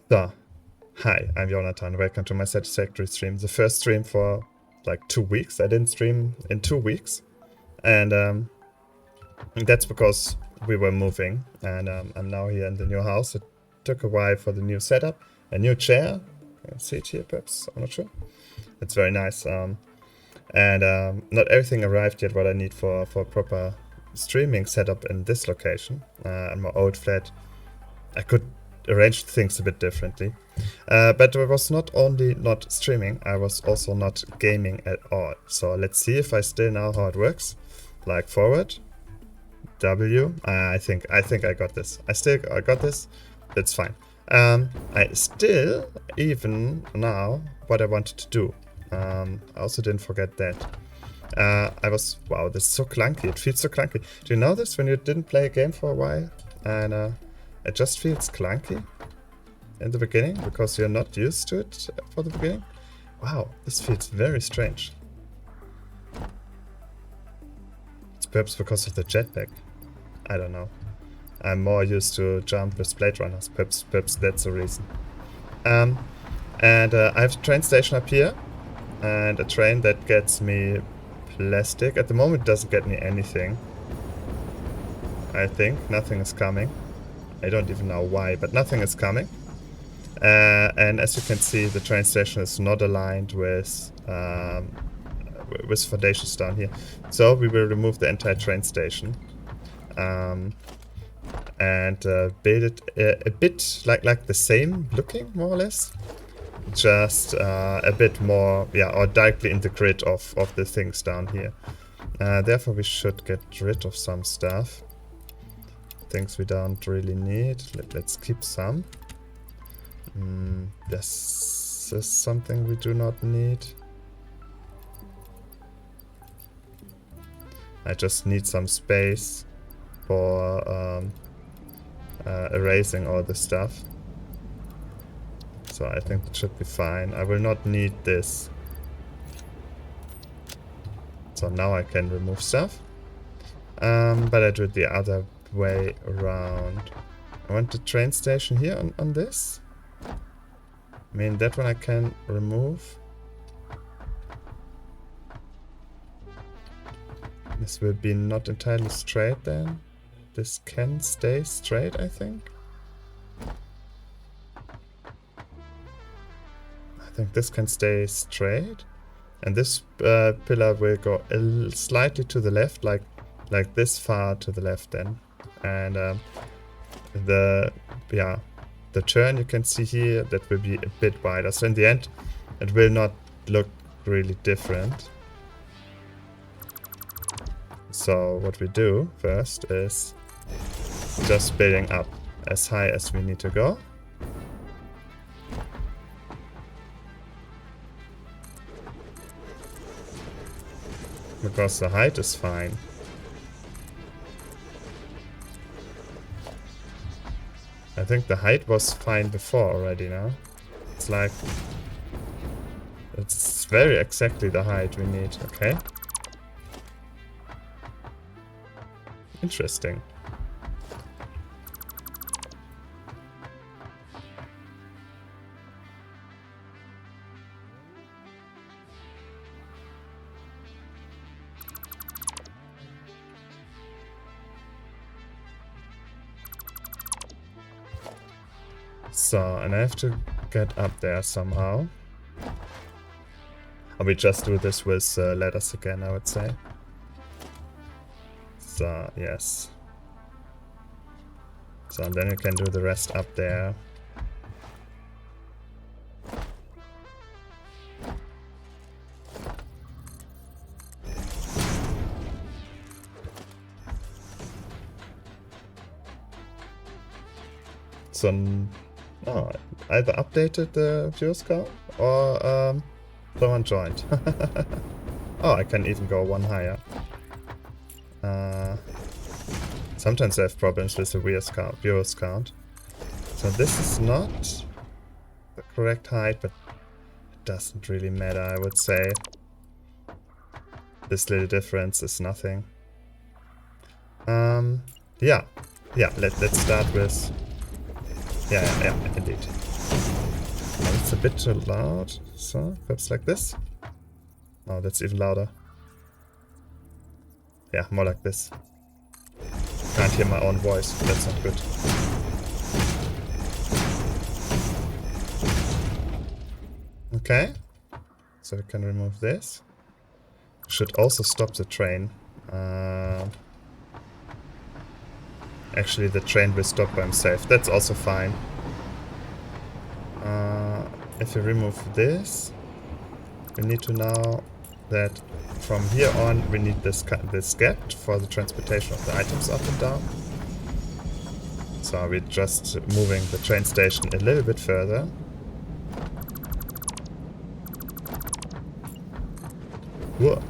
So, hi, I'm Jonathan. Welcome to my Satisfactory stream. The first stream for like 2 weeks. I didn't stream in 2 weeks. And that's because we were moving. And I'm now here in the new house. It took a while for the new setup. A new chair. See it here perhaps? I'm not sure. It's very nice. And not everything arrived yet what I need for a proper streaming setup in this location. In my old flat, I could arrange things a bit differently. But I was not only not streaming, I was also not gaming at all. So let's see if I still know how it works. Like forward, W. I think I got this. I got this. That's fine. I still even now what I wanted to do. I also didn't forget that. Wow, this is so clunky. It feels so clunky. Do you know this when you didn't play a game for a while? And it just feels clunky in the beginning because you're not used to it for the beginning. Wow, this feels very strange. It's perhaps because of the jetpack. I don't know. I'm more used to jump with Blade Runners. Perhaps that's the reason. I have a train station up here and a train that gets me plastic. At the moment it doesn't get me anything. I think nothing is coming. I don't even know why, but nothing is coming. And as you can see, the train station is not aligned with foundations down here. So we will remove the entire train station and build it a bit like the same looking, more or less. Just a bit more, yeah, or directly in the grid of the things down here. Therefore, we should get rid of some stuff. Things we don't really need. Let's keep some. This is something we do not need. I just need some space for erasing all the stuff. So I think it should be fine. I will not need this. So now I can remove stuff. But I do it the other way around. I want the train station here on this. I mean, that one I can remove. This will be not entirely straight then. This can stay straight, I think. I think this can stay straight. And this pillar will go slightly to the left, like this far to the left then. And the turn you can see here, that will be a bit wider. So in the end, it will not look really different. So what we do first is just building up as high as we need to go. Because the height is fine. I think the height was fine before already now. It's like... it's very exactly the height we need, okay? Interesting. So, and I have to get up there somehow. Or we just do this with ladders again, I would say. So, yes. So, and then you can do the rest up there. So, oh, either updated the viewers count or someone joined. Oh, I can even go one higher. Sometimes I have problems with the viewers count. So this is not the correct height, but it doesn't really matter, I would say. This little difference is nothing. Yeah, let's start with... Yeah, indeed. a bit too loud. So, perhaps like this. Oh, that's even louder. Yeah, more like this. Can't hear my own voice. That's not good. Okay. So we can remove this. Should also stop the train. Actually, the train will stop by himself. That's also fine. If we remove this, we need to know that from here on we need this gap for the transportation of the items up and down. So we're just moving the train station a little bit further. Whoa.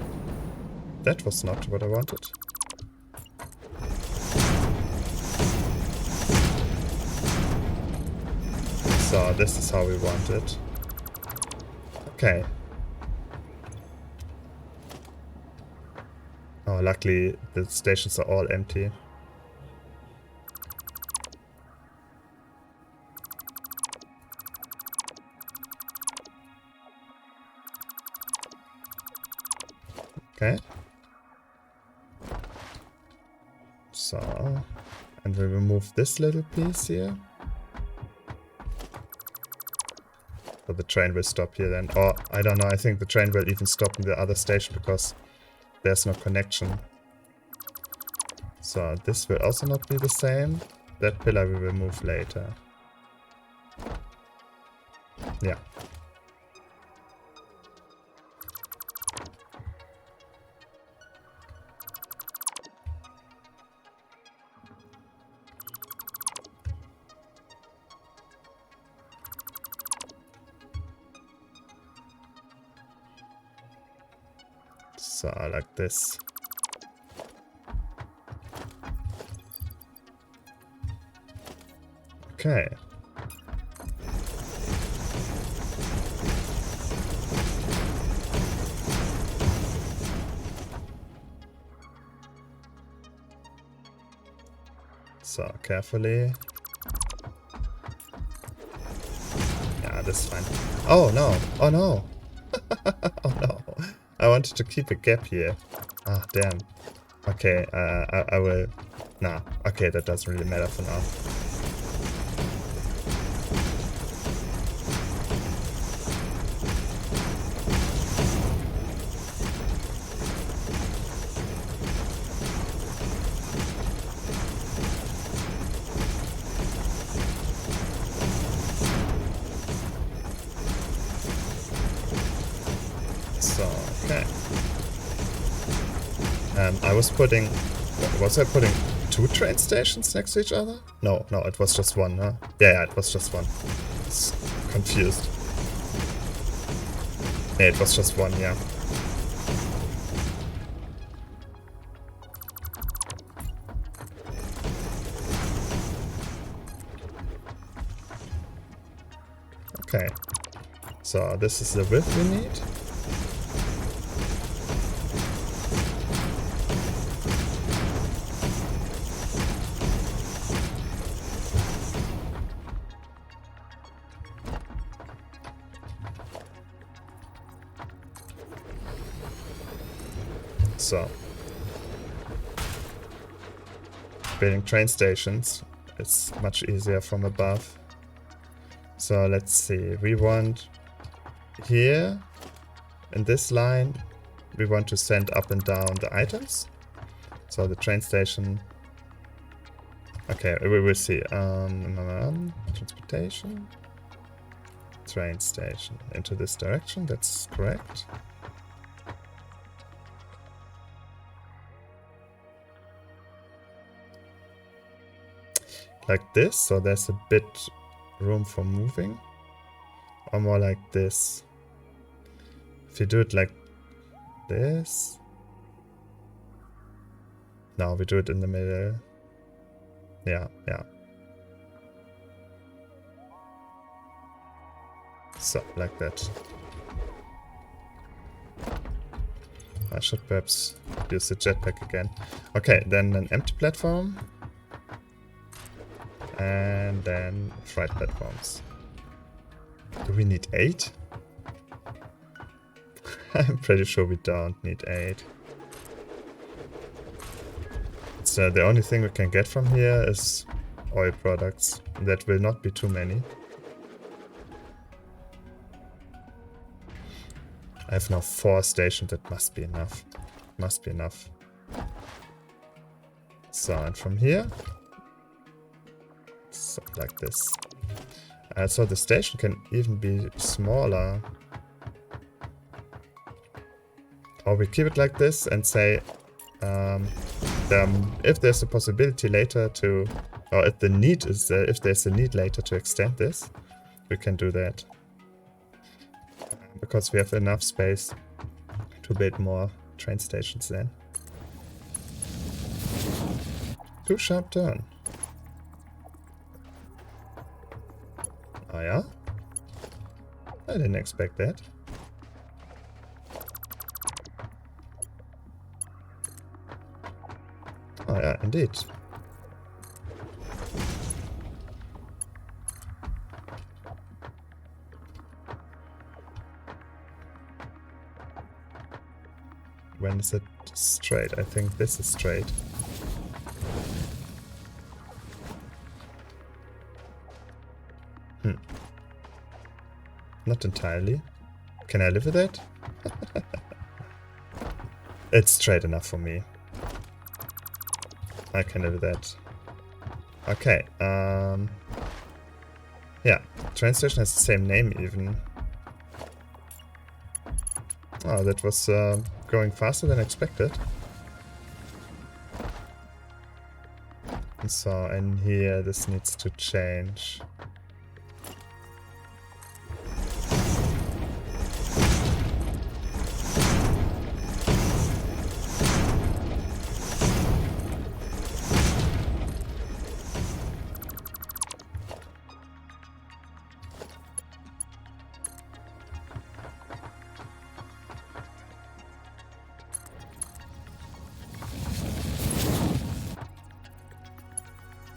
That was not what I wanted. So this is how we want it. Okay. Oh, luckily the stations are all empty. Okay. So, and we remove this little piece here. So the train will stop here then. Or, I don't know, I think the train will even stop in the other station because there's no connection. So this will also not be the same. That pillar we will move later. Yeah. So like this. Okay. So carefully. Yeah, this is fine. Oh no! Oh no! Oh no! I wanted to keep a gap here. Ah, damn. Okay, I will... Nah, okay, that doesn't really matter for now. So, okay. I was putting... Was I putting 2 train stations next to each other? No, no, it was just one, huh? Yeah, it was just one. It's confused. Yeah, it was just one, yeah. Okay. So, this is the width we need. So, building train stations is much easier from above. So let's see, we want here, in this line, we want to send up and down the items. So the train station, okay, we will see, transportation, train station, into this direction, that's correct. Like this, so there's a bit room for moving, or more like this. If you do it like this, no, we do it in the middle. Yeah, yeah. So, like that. I should perhaps use the jetpack again. Okay, then an empty platform. And then freight platforms. Do we need 8? I'm pretty sure we don't need 8. So the only thing we can get from here is oil products. That will not be too many. I have now 4 stations, that must be enough. Must be enough. So, and from here, so like this. So the station can even be smaller. Or we keep it like this and say, if there's a possibility later to, or if the need is there, if there's a need later to extend this, we can do that. Because we have enough space to build more train stations then. 2 sharp turn. Oh yeah? I didn't expect that. Oh yeah, indeed. When is it straight? I think this is straight. Not entirely. Can I live with that? It's straight enough for me. I can live with that. Okay, yeah, train station has the same name even. Oh, that was going faster than expected. So, and here this needs to change.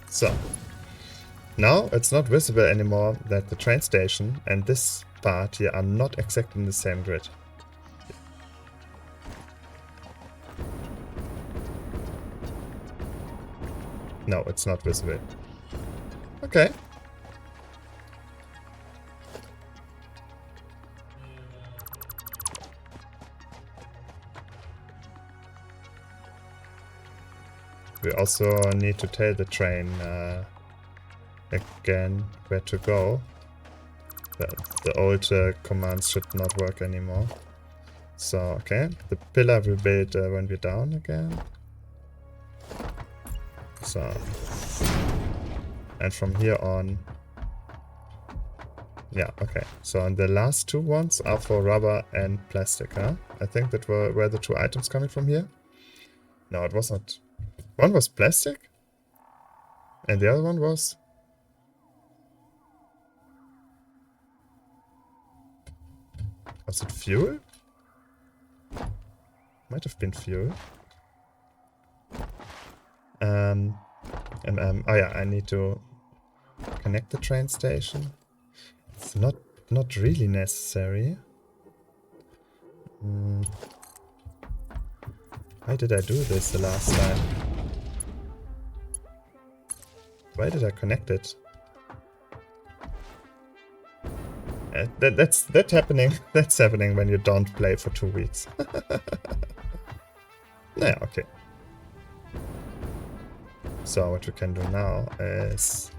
So, now it's not visible anymore that the train station and this part here are not exactly in the same grid. No, it's not visible. Okay. We also need to tell the train again where to go. The old commands should not work anymore. So, okay, the pillar will build when we're down again. So, and from here on, yeah, okay. So, and the last 2 ones are for rubber and plastic, huh? I think that were the 2 items coming from here. No, it was not. One was plastic, and the other one was... Was it fuel? Might have been fuel. Oh yeah, I need to connect the train station. It's not really necessary. Why did I do this the last time? Why did I connect it? That's happening. That's happening when you don't play for 2 weeks. Yeah, okay. So what we can do now is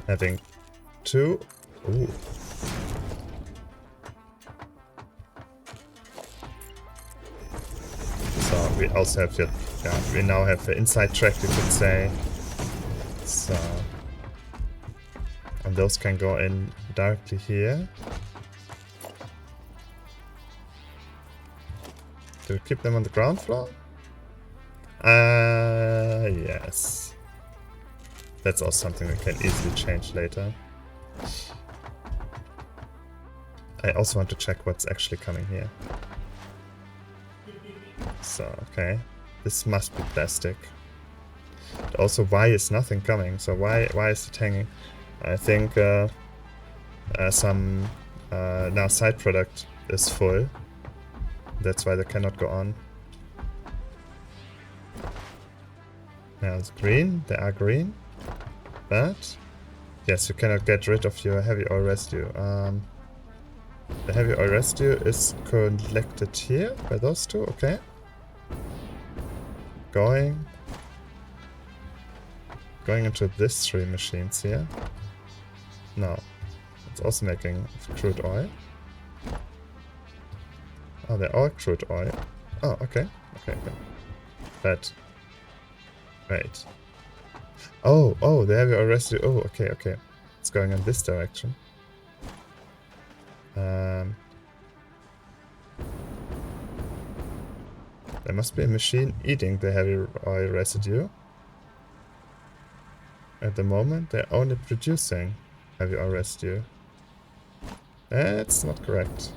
having 2. Ooh. So we also have the, yeah, we now have the inside track, you could say. So, and those can go in directly here. Do we keep them on the ground floor? Yes. That's also something we can easily change later. I also want to check what's actually coming here. So, okay. This must be plastic. But also, why is nothing coming? So why is it hanging? I think some now side product is full. That's why they cannot go on. Now it's green. They are green. But yes, you cannot get rid of your heavy oil residue. The heavy oil residue is collected here by those two. Okay. Going into these three machines here. No. It's also making crude oil. Oh, they're all crude oil. Oh, okay. Okay. But wait. Oh, the heavy oil residue. Oh, okay. It's going in this direction. There must be a machine eating the heavy oil residue. At the moment, they're only producing heavy oil residue. That's not correct.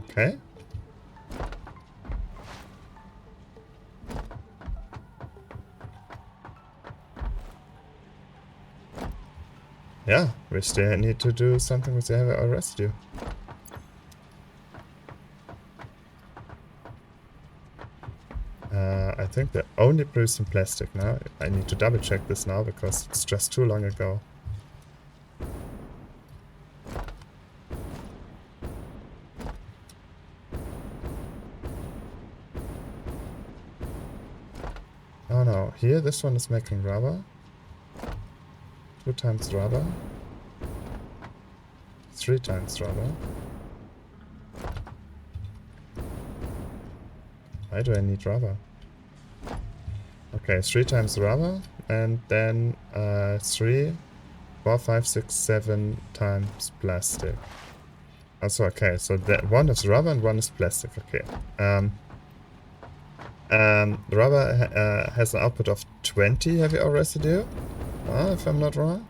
Okay. Yeah, we still need to do something with the heavy oil residue. I think they're only producing plastic now. I need to double check this now because it's just too long ago. Oh no, here this one is making rubber. 2 times rubber. 3 times rubber. Why do I need rubber? Okay, 3 times rubber, and then 3, 4, 5, 6, 7 times plastic. Also, okay, so that one is rubber and one is plastic. Okay. Rubber has an output of 20 heavy oil residue, if I'm not wrong.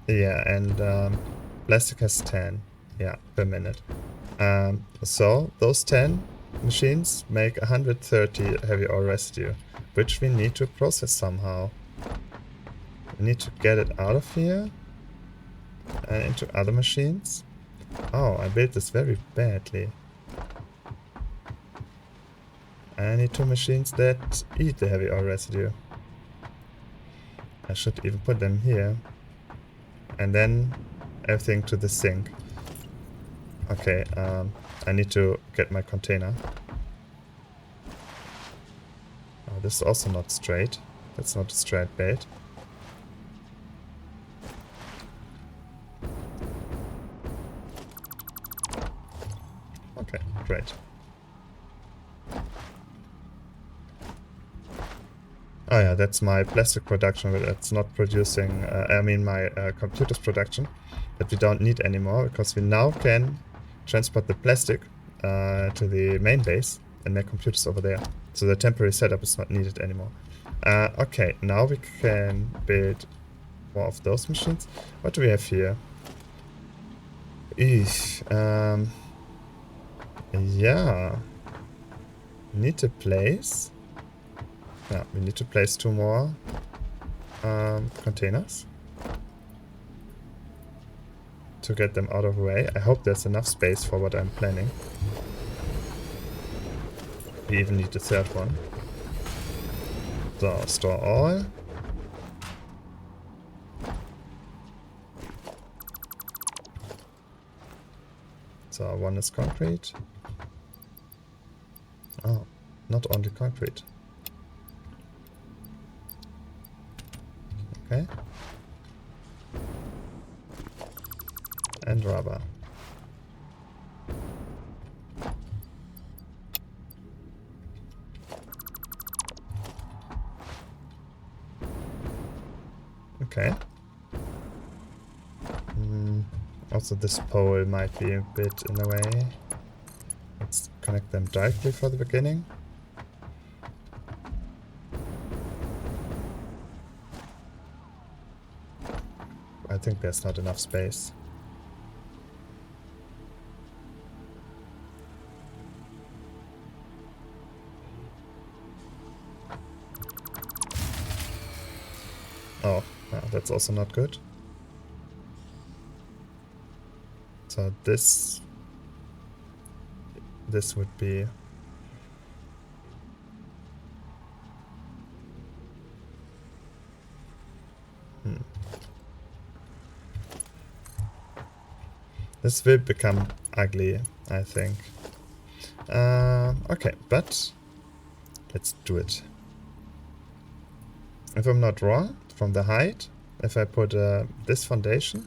Yeah, and plastic has 10, yeah, per minute. So those 10 machines make 130 heavy oil residue, which we need to process somehow. We need to get it out of here and into other machines. Oh, I built this very badly. I need 2 machines that eat the heavy oil residue. I should even put them here. And then everything to the sink. Okay, I need to get my container. Oh, this is also not straight. That's not a straight bait. Okay, great. Oh yeah, that's my plastic production, but it's not producing, I mean my computer's production that we don't need anymore, because we now can transport the plastic to the main base and make computers over there. So the temporary setup is not needed anymore. Okay, now we can build more of those machines. What do we have here? Yeah. Need to place... Yeah, we need to place 2 more containers to get them out of the way. I hope there's enough space for what I'm planning. We even need the 3rd one. So, store all. So, 1 is concrete. Oh, not only concrete. Okay. And rubber. Okay. Also this pole might be a bit in the way. Let's connect them directly for the beginning. I think there's not enough space. Oh, that's also not good. So this would be... This will become ugly, I think. Okay, but let's do it. If I'm not wrong, from the height, if I put this foundation,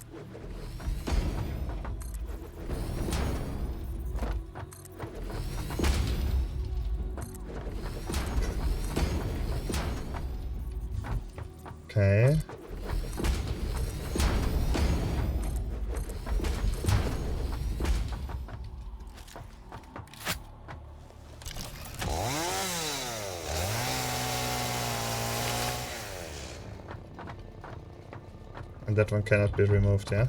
okay. And that one cannot be removed, yeah?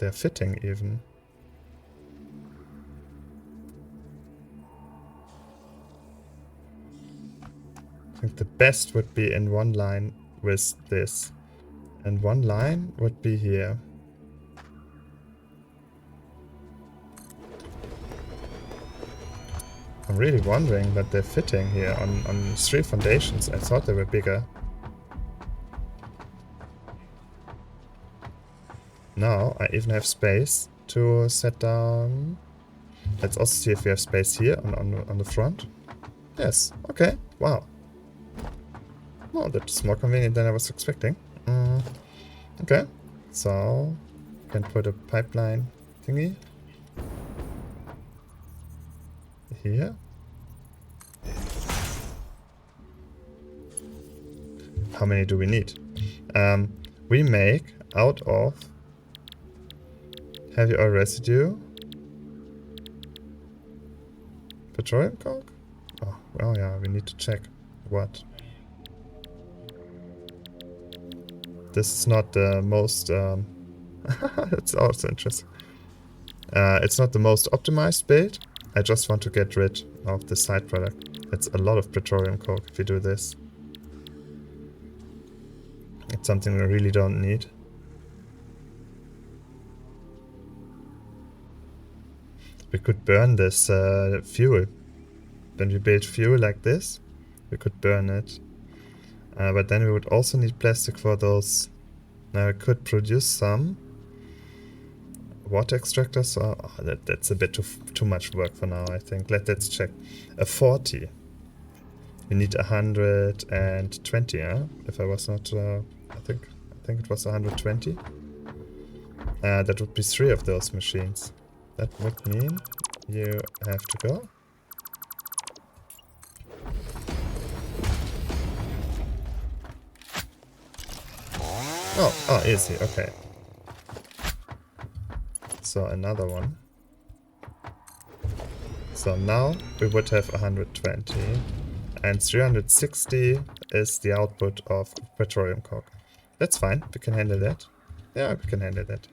They're fitting even. I think the best would be in one line with this. And one line would be here. I'm really wondering that they're fitting here on 3 foundations. I thought they were bigger. Now I even have space to set down. Let's also see if we have space here on the front. Yes, okay, wow. Oh, that's more convenient than I was expecting. Okay, so can put a pipeline thingy here. How many do we need? We make out of heavy oil residue petroleum coke? Oh, well, yeah, we need to check what. This is not the most... that's also interesting. It's not the most optimized build. I just want to get rid of the side product. It's a lot of petroleum coke if we do this. It's something we really don't need. We could burn this fuel. When we build fuel like this, we could burn it. But then we would also need plastic for those. Now we could produce some water extractors. That's a bit too much work for now, I think. Let's check. A 40. We need 120, yeah? If I was not... I think it was 120. That would be 3 of those machines. That would mean you have to go. Oh, easy, okay. So another one. So now we would have 120. And 360 is the output of petroleum coke. That's fine, we can handle that. Yeah, we can handle that.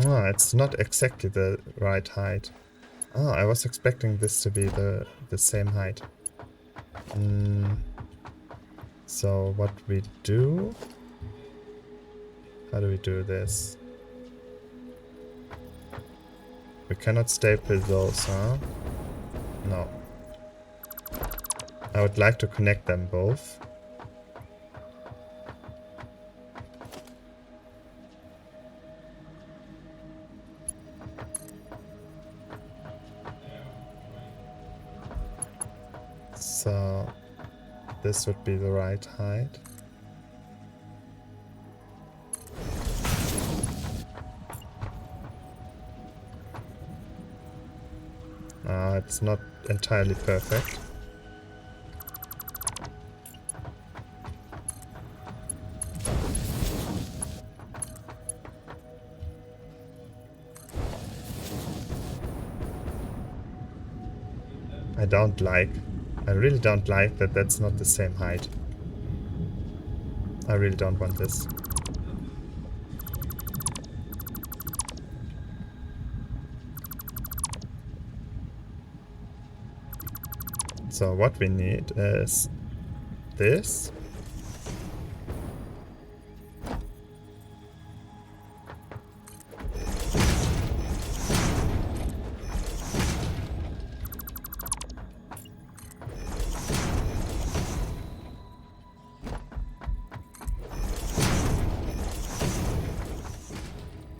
Ah, it's not exactly the right height. Ah, I was expecting this to be the same height. So what we do... How do we do this? We cannot staple those, huh? No. I would like to connect them both. So this would be the right height. It's not entirely perfect. I really don't like that that's not the same height. I really don't want this. So what we need is this.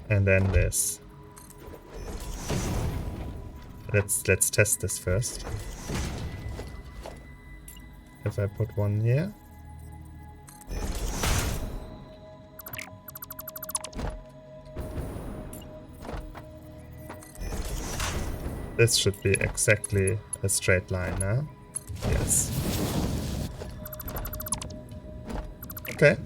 And then this. Let's test this first. If I put one here. This should be exactly a straight line now. Yes. Okay.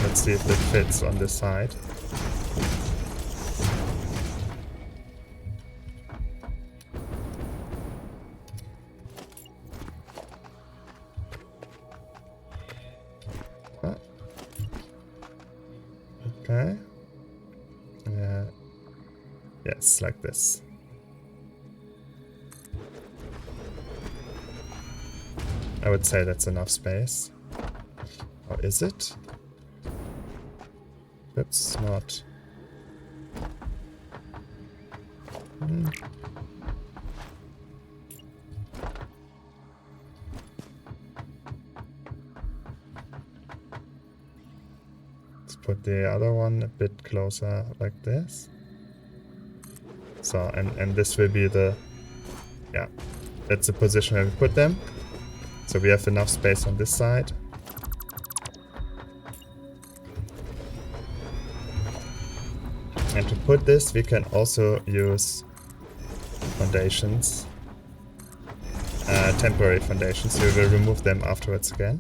Let's see if it fits on this side. Okay. Yes, like this. I would say that's enough space. Or is it? That's not. Let's put the other one a bit closer like this. So, and this will be the, yeah, that's the position where we put them. So we have enough space on this side. And to put this, we can also use foundations, temporary foundations. We will remove them afterwards again.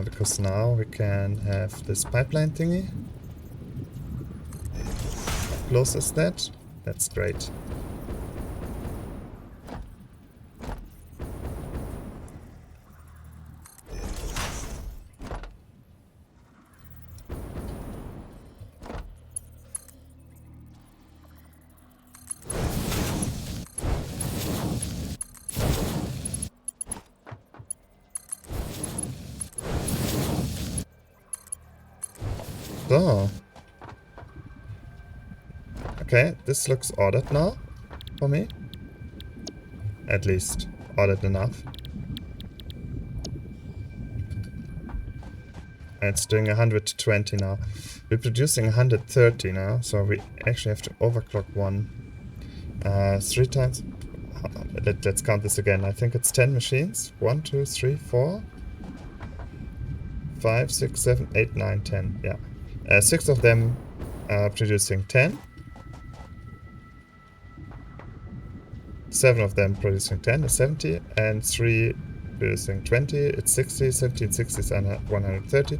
Because now we can have this pipeline thingy. How close is that? That's great. So. Okay, this looks ordered now for me. At least ordered enough. And it's doing 120 now. We're producing 130 now, so we actually have to overclock one 3 times. Let's count this again. I think it's 10 machines. 1, 2, 3, 4, 5, 6, 7, 8, 9, 10. Yeah. 6 of them are producing 10. 7 of them producing 10 is 70, and 3 producing 20, it's 60, 17, 60 is 130.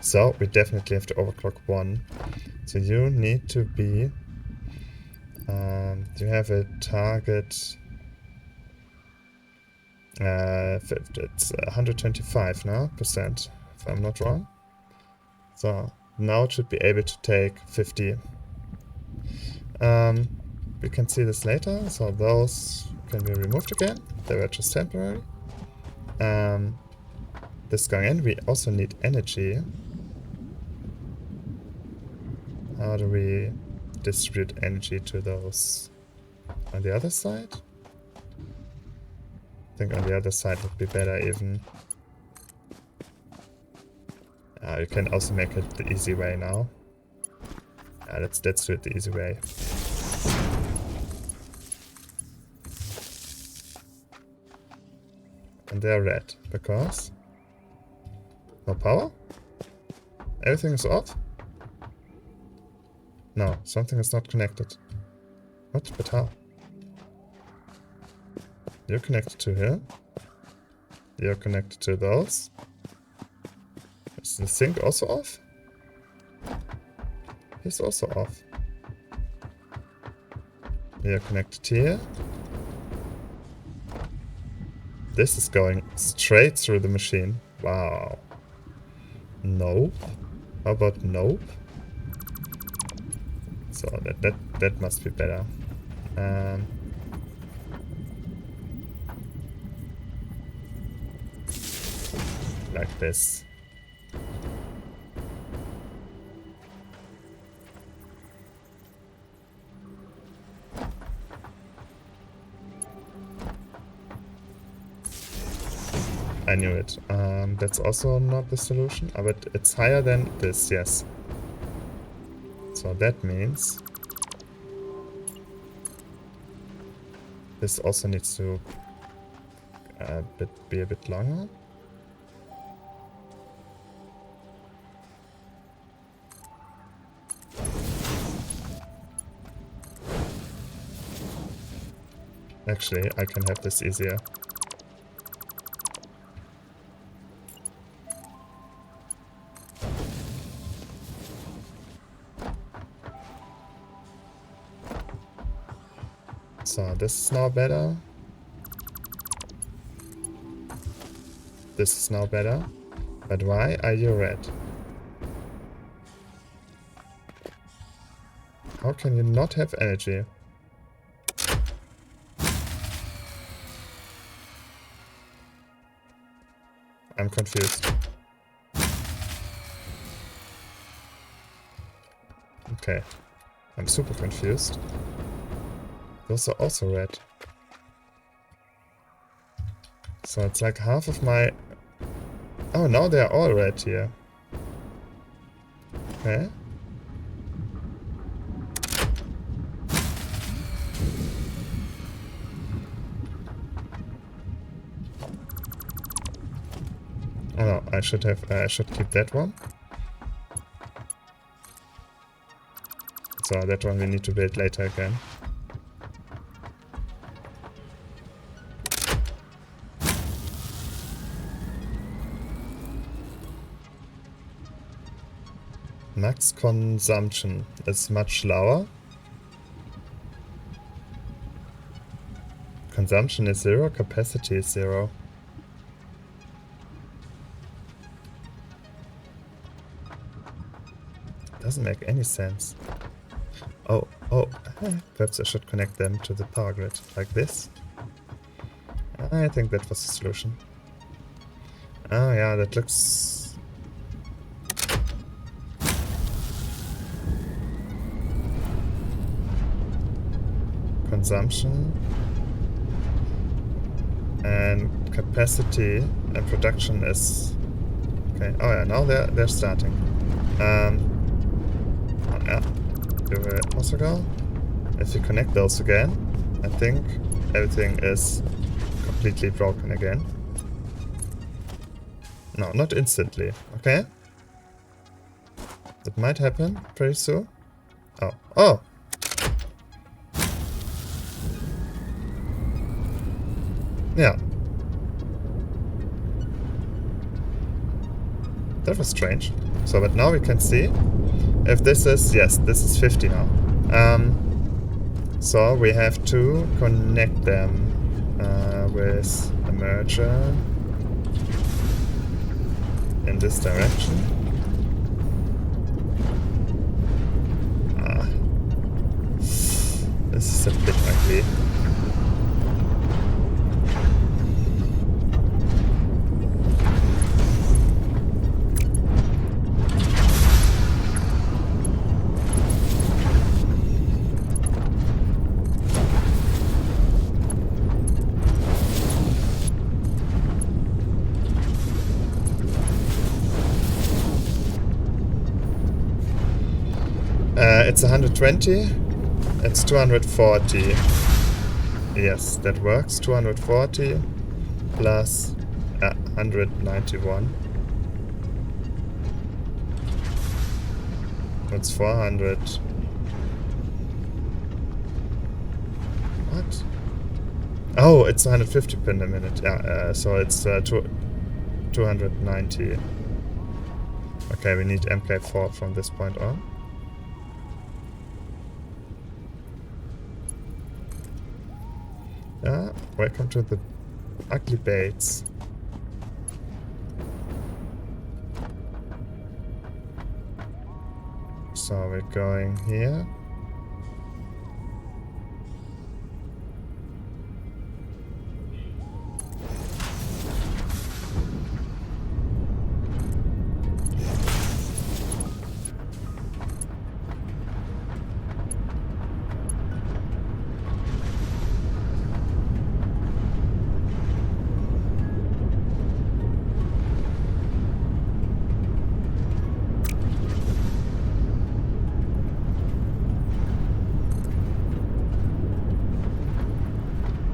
So we definitely have to overclock 1. So you need to be, you have a target, it's 125 now, percent, if I'm not wrong. So now it should be able to take 50. We can see this later, so those can be removed again. They were just temporary. This going in, we also need energy. How do we distribute energy to those on the other side? I think on the other side would be better even. You can also make it the easy way now. Let's do it the easy way. And they're red, because... no power? Everything is off? No, something is not connected. What? But how? You're connected to here. You're connected to those. Is the sink also off? He's also off. You're connected here. This is going straight through the machine. Wow. Nope. How about nope? So that must be better. Like this. I knew it. That's also not the solution, but it's higher than this, yes. So that means this also needs to be a bit longer. Actually, I can have this easier. So this is now better. This is now better. But why are you red? How can you not have energy? I'm confused. Okay. I'm super confused. Those are also red. So it's like half of my... oh, now they're all red here. Okay. Oh no, I should keep that one. So that one we need to build later again. Max consumption is much lower. Consumption is 0, capacity is 0. Doesn't make any sense. Oh, perhaps I should connect them to the power grid, like this. I think that was the solution. Oh yeah, that looks... consumption and capacity and production is... okay, oh yeah, now they're starting. Oh yeah, you will also go. If you connect those again, I think everything is completely broken again. No, not instantly, okay? That might happen pretty soon. Oh! Yeah. That was strange. So, but now we can see if this is... yes, this is 50 now. So we have to connect them with a merger in this direction. This is a bit ugly. It's 120. It's 240. Yes, that works. 240 plus 191. That's 400. What? Oh, it's 150 pin a minute. Yeah, so it's 290. Okay, we need MK4 from this point on. Yeah, welcome to the ugly baits. So we're going here.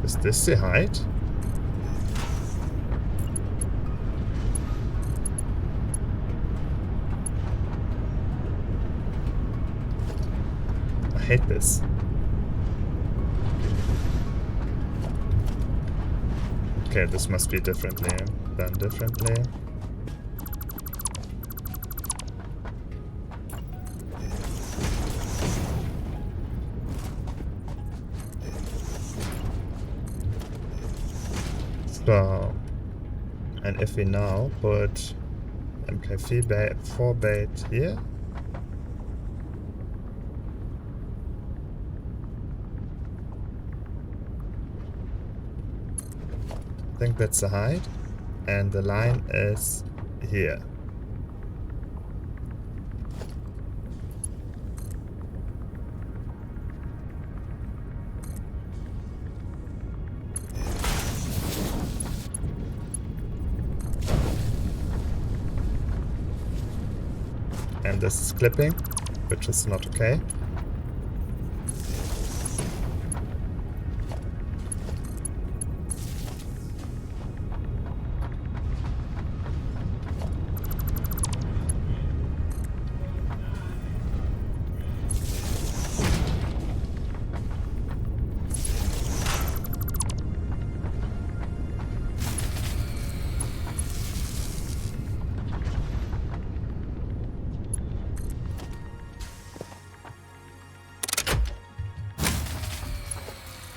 Is this the height? I hate this. Okay, this must be differently done differently. So, and if we now put MK4 bait here, I think that's the height, and the line is here. And this is clipping, which is not okay.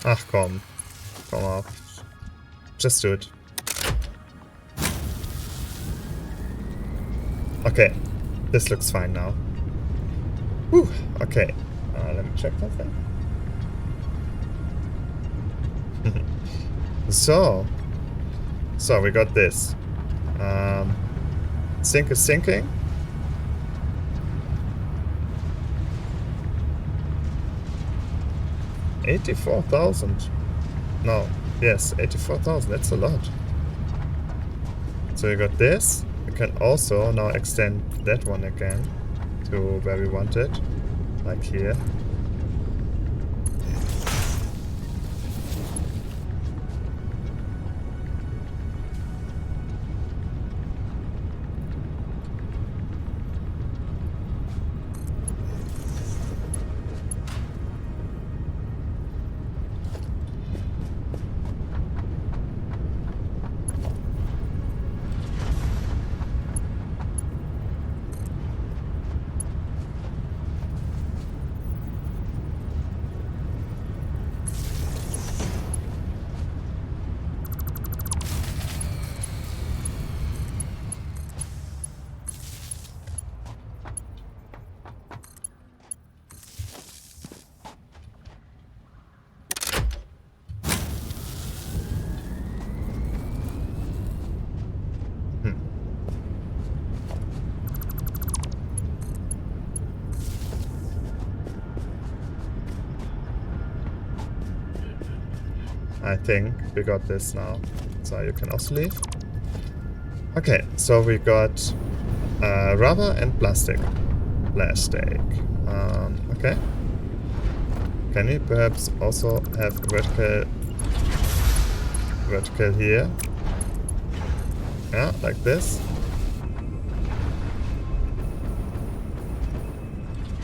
Ach komm. Komm auf. Just do it. Okay. This looks fine now. Whew. Okay. Let me check something. So we got this. Sink is sinking. $84,000. No, yes, 84,000. That's a lot. So you got this. We can also now extend that one again to where we want it, like here. I think we got this now. So you can also leave. Okay, so we got rubber and plastic. Okay. Can we perhaps also have vertical here? Yeah, like this.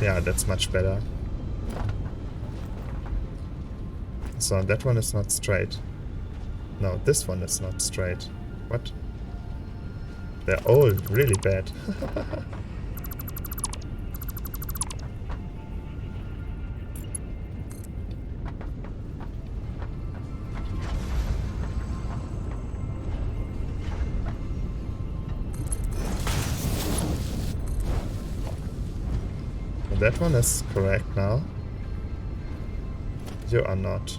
Yeah, that's much better. So that one is not straight. No, this one is not straight. What? They're all really bad. That one is correct now. You are not.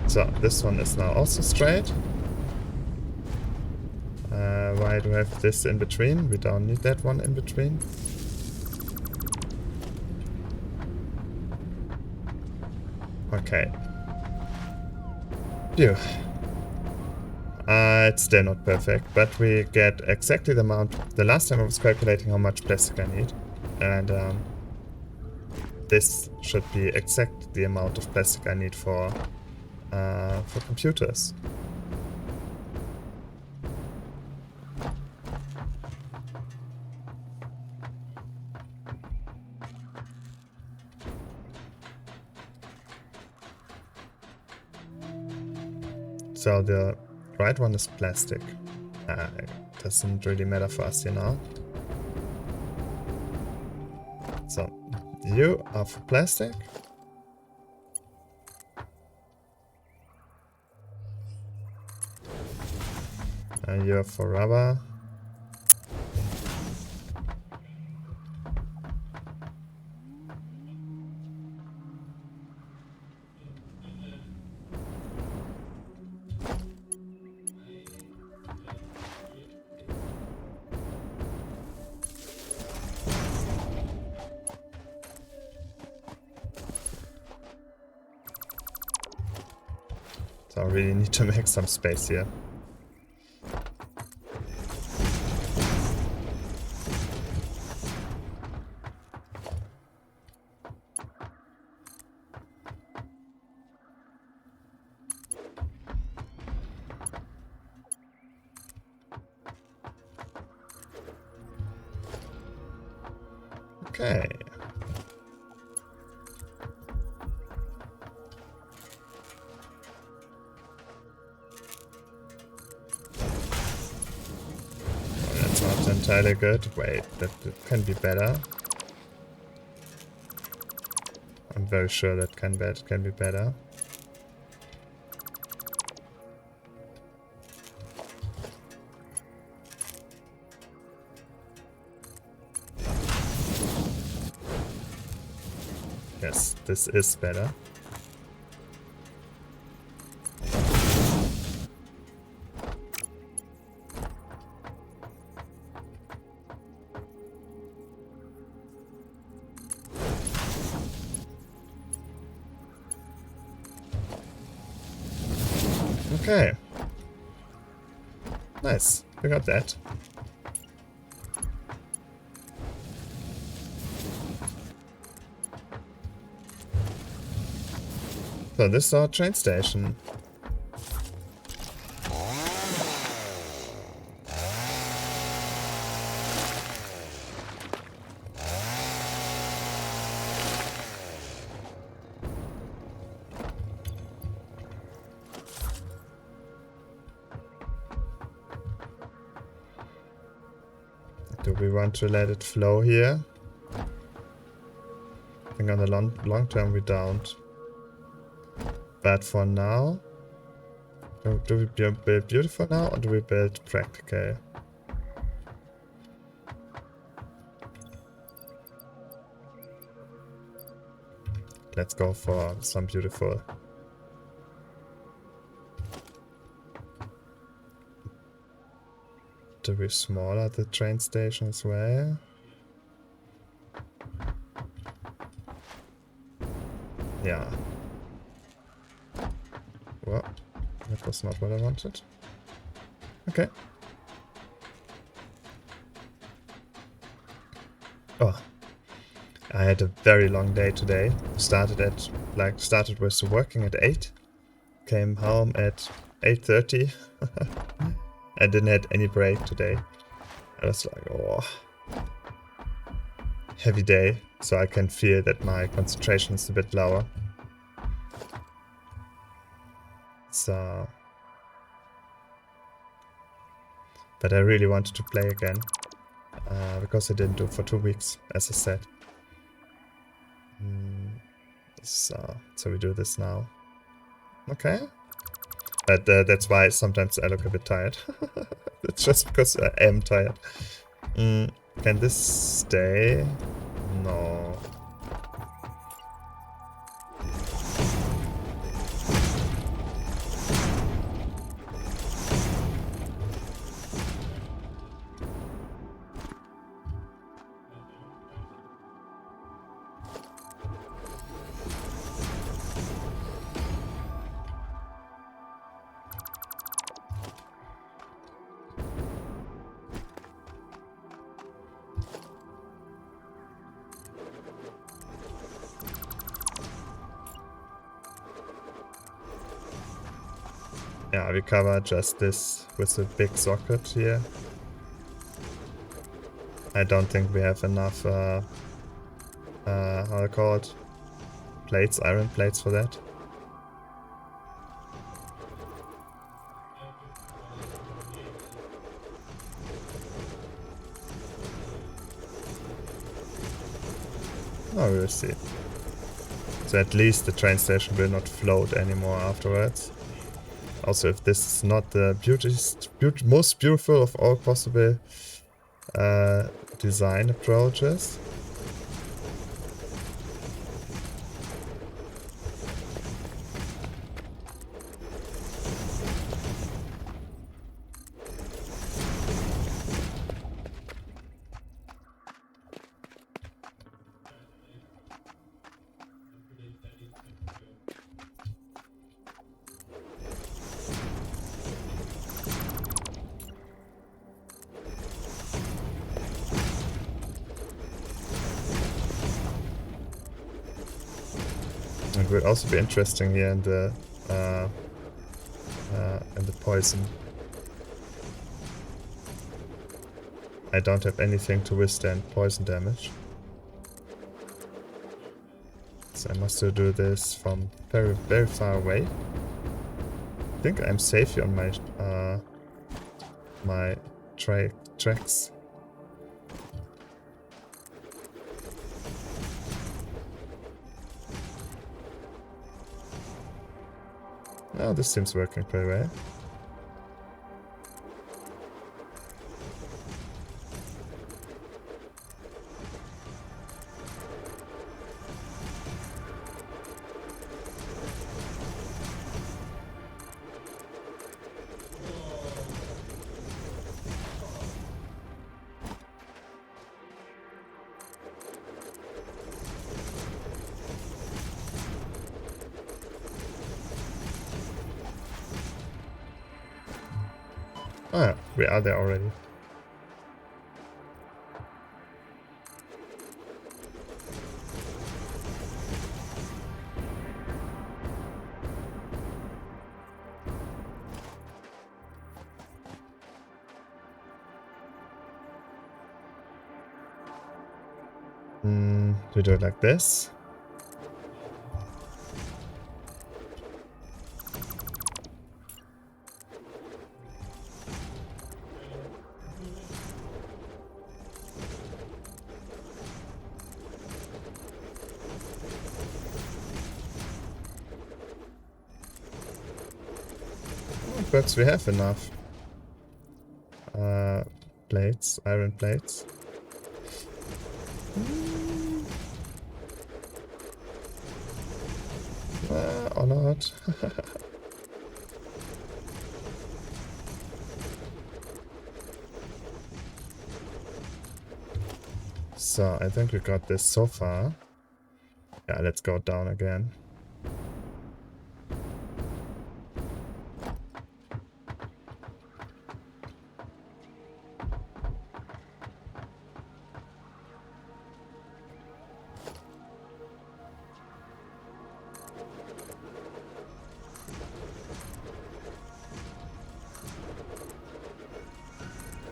So, this one is now also straight. Why do I have this in between? We don't need that one in between. Okay. Phew. It's still not perfect, but we get exactly the amount. The last time I was calculating how much plastic I need, and this should be exact the amount of plastic I need for computers. So the right one is plastic. It doesn't really matter for us, you know. So you are for plastic. And you're for rubber. So I really need to make some space here. Okay. Oh, that's not entirely good. Wait, that can be better. I'm very sure that can be better. Yes, this is better. Okay. Nice. We got that. So this is our train station. Do we want to let it flow here? I think on the long term we don't. But for now, do we build beautiful now or do we build practical? Let's go for some beautiful. to be smaller, the train station as well. Yeah. Well, that was not what I wanted. Okay. Oh, I had a very long day today. Started with working at 8. Came home at 8:30. I didn't have any break today. I was like, oh, heavy day. So I can feel that my concentration is a bit lower. So, but I really wanted to play again. Because I didn't do it for 2 weeks, as I said. So we do this now. Okay. But that's why sometimes I look a bit tired. It's just because I am tired. Can this stay? No. Yeah, we cover just this with a big socket here. I don't think we have enough, how to call it, plates, iron plates for that. Oh, we'll see. So at least the train station will not float anymore afterwards. Also, if this is not the most beautiful of all possible design approaches. It would also be interesting here in the poison. I don't have anything to withstand poison damage. So I must do this from very, very far away. I think I'm safe here on my tracks. Oh, this seems working pretty well. Oh yeah, we are there already. We do it like this. But we have enough plates, iron plates. Or not. So, I think we got this so far. Yeah, let's go down again.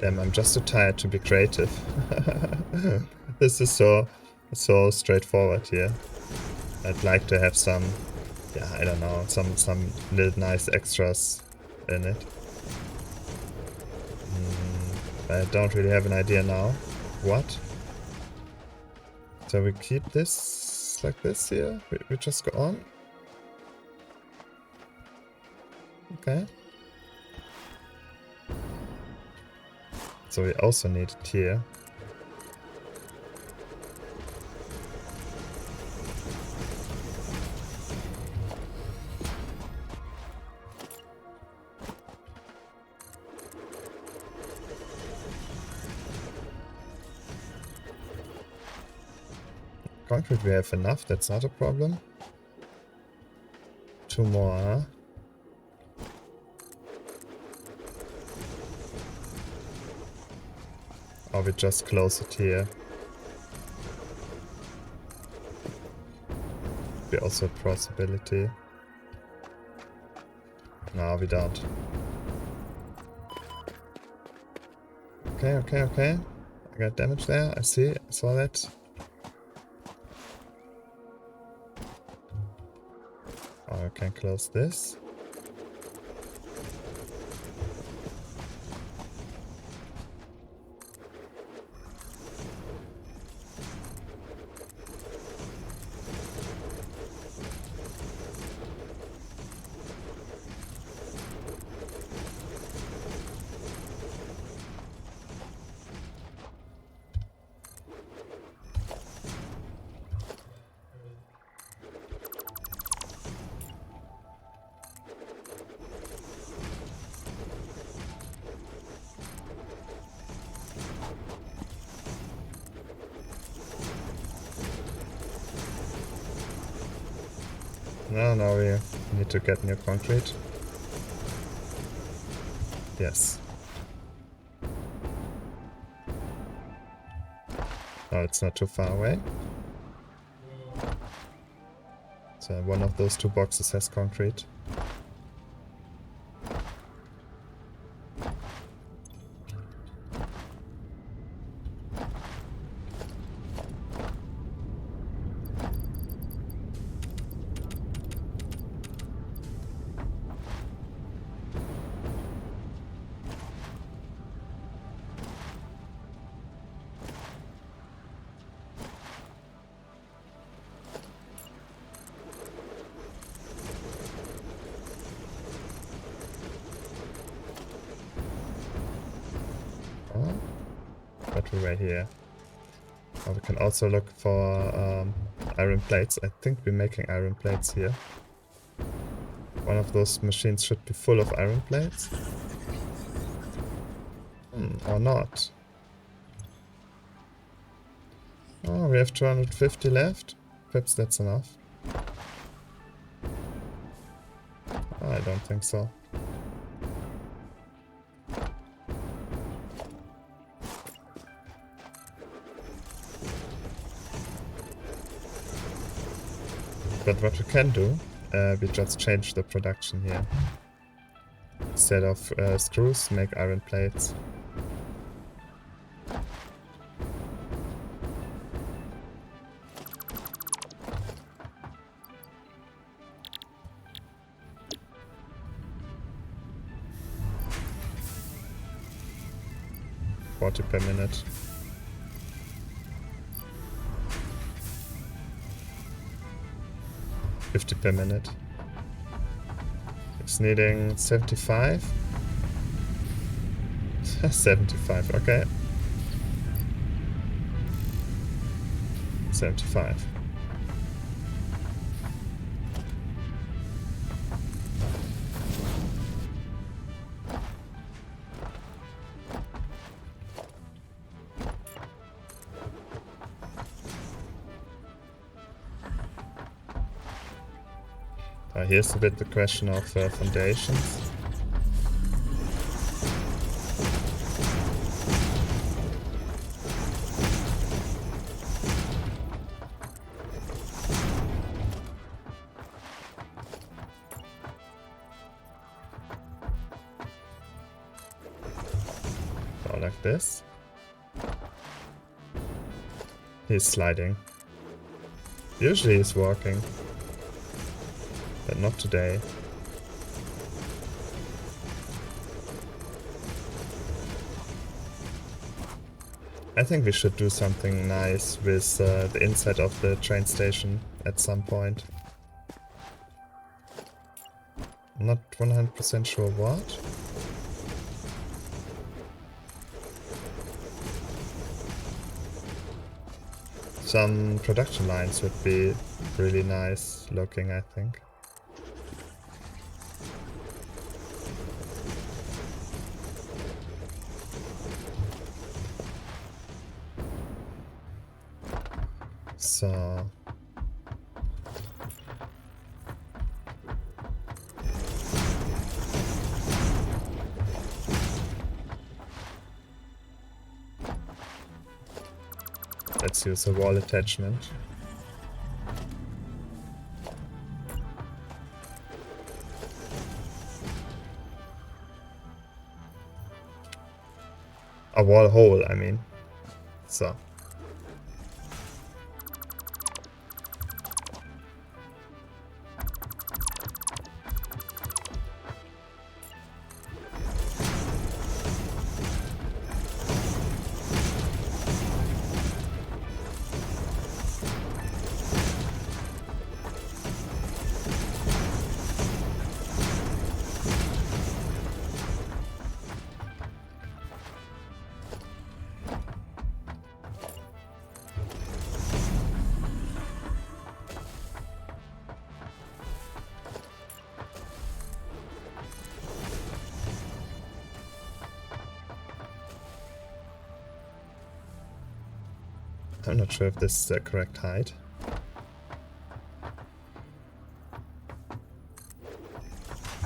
Damn, I'm just too tired to be creative. This is so straightforward here. I'd like to have some, yeah, I don't know, some little nice extras in it. I don't really have an idea now. What? So we keep this like this here? We just go on? Okay. So we also need it here. Concrete we have enough, that's not a problem. 2 more, huh? Or we just close it here. Be also a possibility. No, we don't. Okay. I got damage there, I see, I saw that. Oh, I can close this. No, we need to get new concrete. Yes. Oh, it's not too far away. So one of those 2 boxes has concrete. But we were here. Or we can also look for iron plates. I think we're making iron plates here. One of those machines should be full of iron plates. Or not. Oh, we have 250 left. Perhaps that's enough. I don't think so. But what we can do, we just change the production here. Instead of screws, make iron plates. $40 per minute. $50 per minute. It's needing 75. 75, okay. 75. Here's a bit the question of foundations. So like this. He's sliding. Usually he's walking. But not today. I think we should do something nice with the inside of the train station at some point. I'm not 100% sure what. Some production lines would be really nice looking, I think. So let's use a wall attachment. A wall hole, I mean. So. I'm not sure if this is the correct height.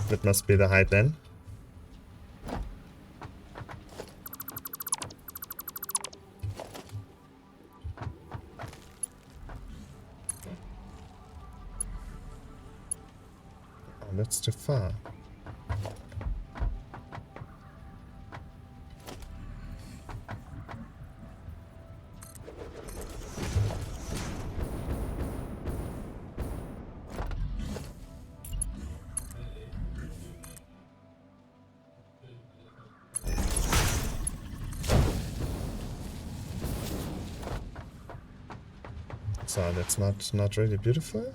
That must be the height then. Oh, that's too far. So that's not really beautiful.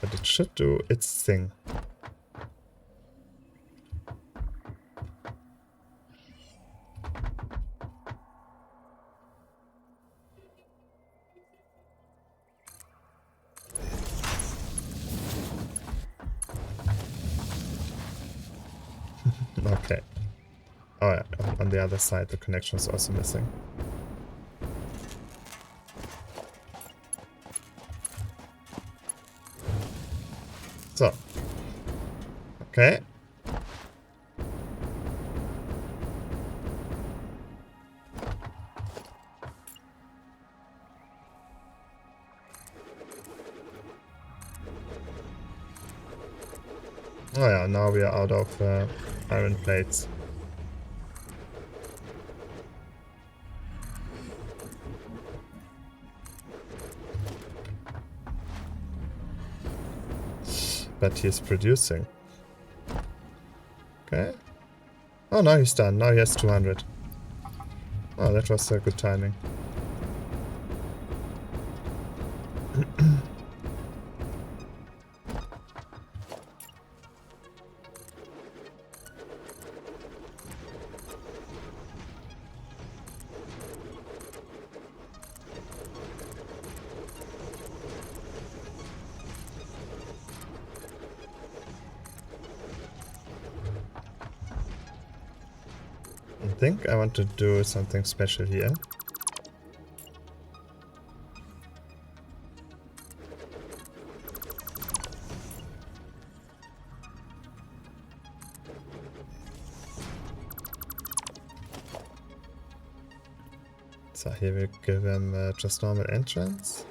But it should do its thing. Okay. Oh yeah, on the other side the connection is also missing. So. Okay. Oh yeah, now we are out of iron plates. But he's producing. Okay. Oh, now he's done. Now he has 200. Oh, that was good timing. I think I want to do something special here. So here we give him just normal entrance.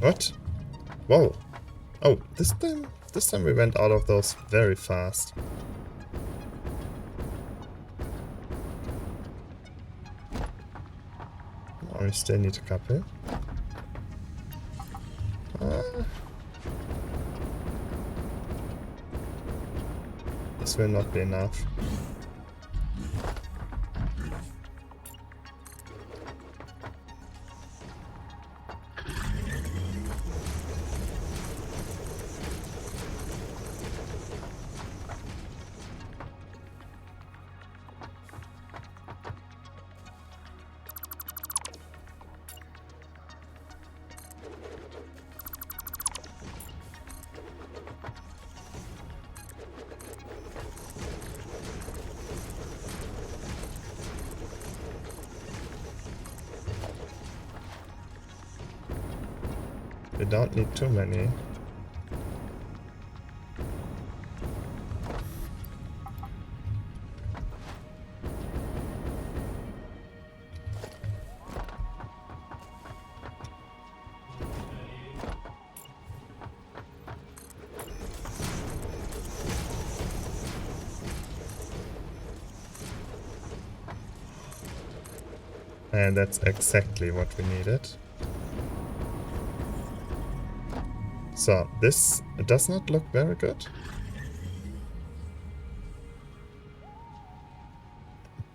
What? Whoa. Oh, this time we went out of those very fast. Oh, we still need a couple. This will not be enough. We don't need too many. And that's exactly what we needed. So, this does not look very good.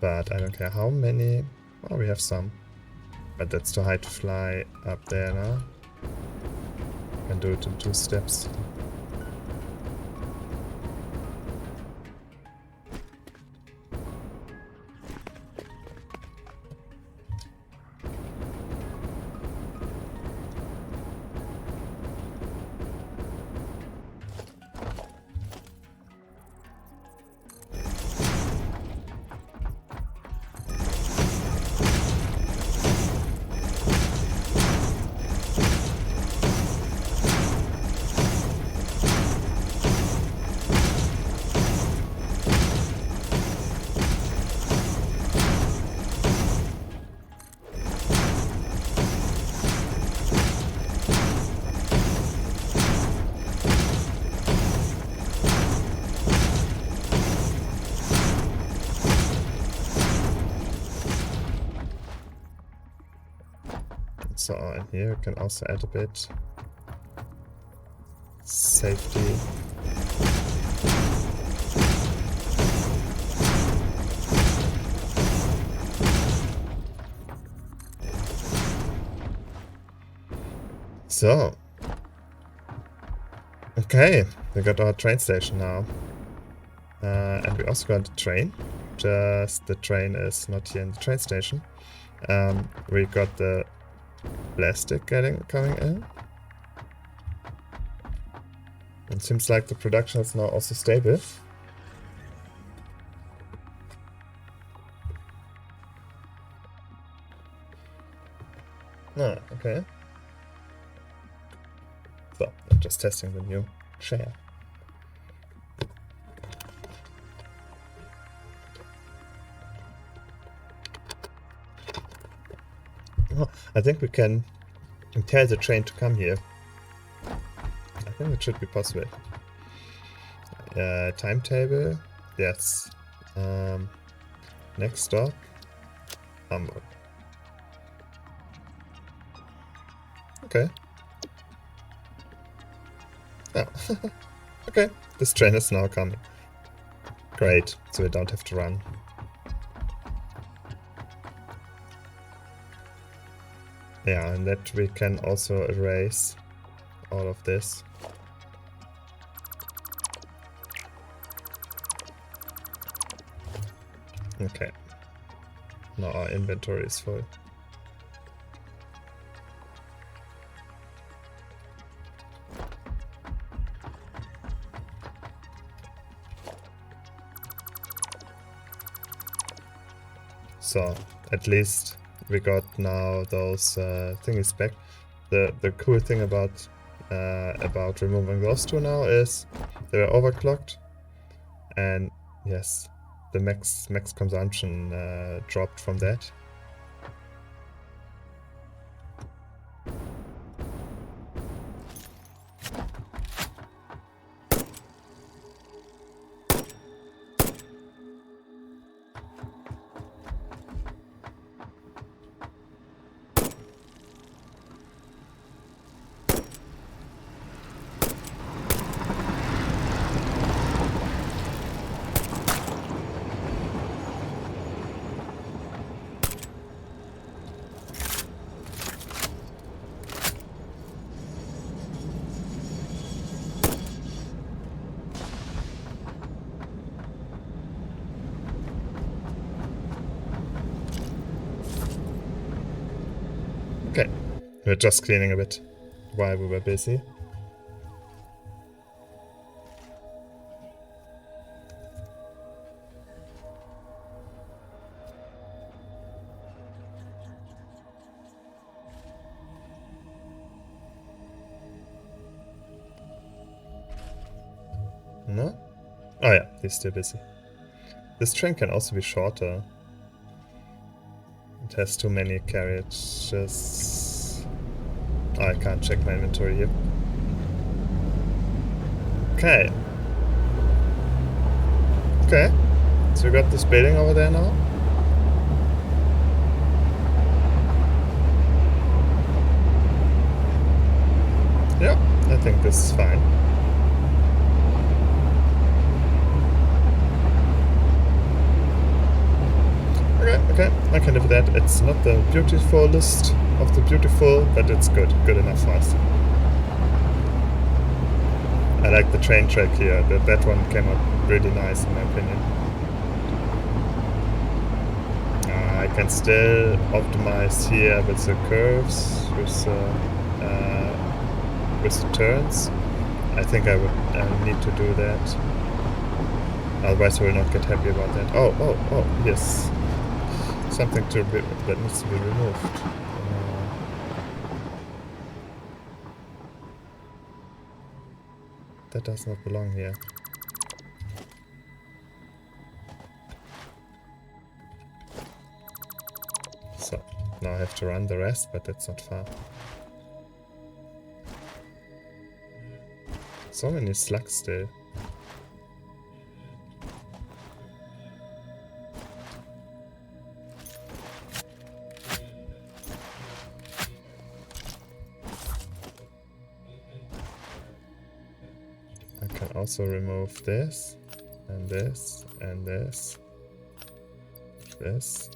But I don't care how many. Oh, we have some. But that's too high to fly up there now. Can do it in 2 steps. So in here we can also add a bit safety. So, okay, we got our train station now. And we also got a train, just the train is not here in the train station. We got the plastic coming in. It seems like the production is now also stable. Ah, okay. So, I'm just testing the new chair. Oh, I think we can tell the train to come here. I think it should be possible. Timetable, yes. Next stop, Hamburg. Okay. Oh. Okay, this train is now coming. Great, so we don't have to run. Yeah, and that we can also erase all of this. Okay. Now our inventory is full. So, at least we got now those thingies back. The cool thing about removing those two now is they were overclocked, and yes, the max consumption dropped from that. Okay, we're just cleaning a bit while we were busy. No? Oh yeah, he's still busy. This train can also be shorter. It has too many carriages. Oh, I can't check my inventory here. Okay. Okay. So we got this building over there now. Yeah, I think this is fine. Okay, I can live with that. It's not the beautifulest of the beautiful, but it's good enough for us. I like the train track here. That one came out really nice in my opinion. I can still optimize here with the curves, with the turns. I think I would need to do that. Otherwise, I will not get happy about that. Oh, yes. Something that needs to be removed. That does not belong here. So, now I have to run the rest, but that's not far. So many slugs still. I can also remove this, and this, and this. This.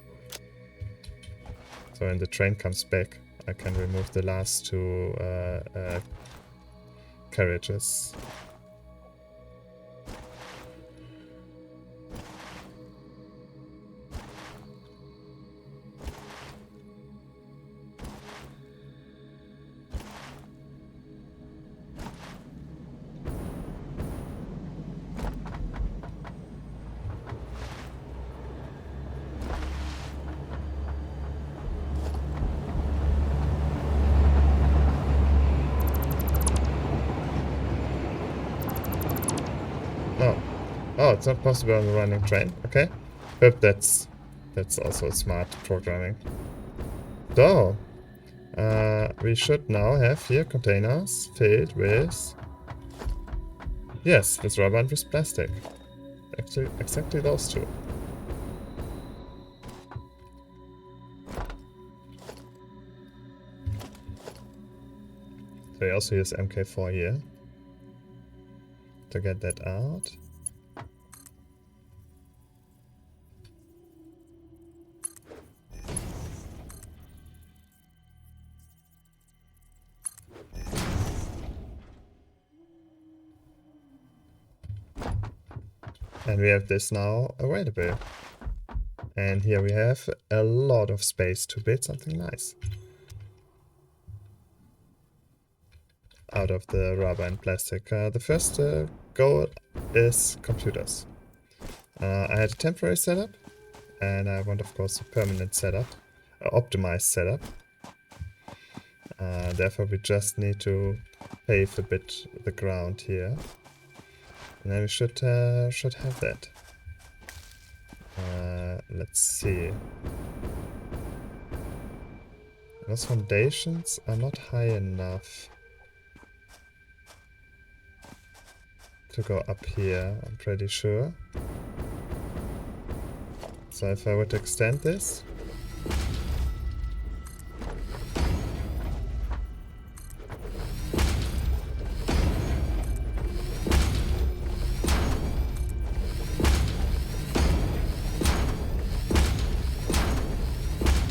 So when the train comes back, I can remove the last two carriages. Oh, it's not possible on the running train. Okay, but that's also smart programming. So, we should now have here containers filled with, yes, with rubber and with plastic. Actually, exactly those two. So we also use MK4 here to get that out. And we have this now available. And here we have a lot of space to build something nice out of the rubber and plastic. The first goal is computers. I had a temporary setup, and I want, of course, a permanent setup, an optimized setup. Therefore, we just need to pave a bit the ground here, and then we should have that. Let's see. Those foundations are not high enough to go up here, I'm pretty sure. So if I would extend this,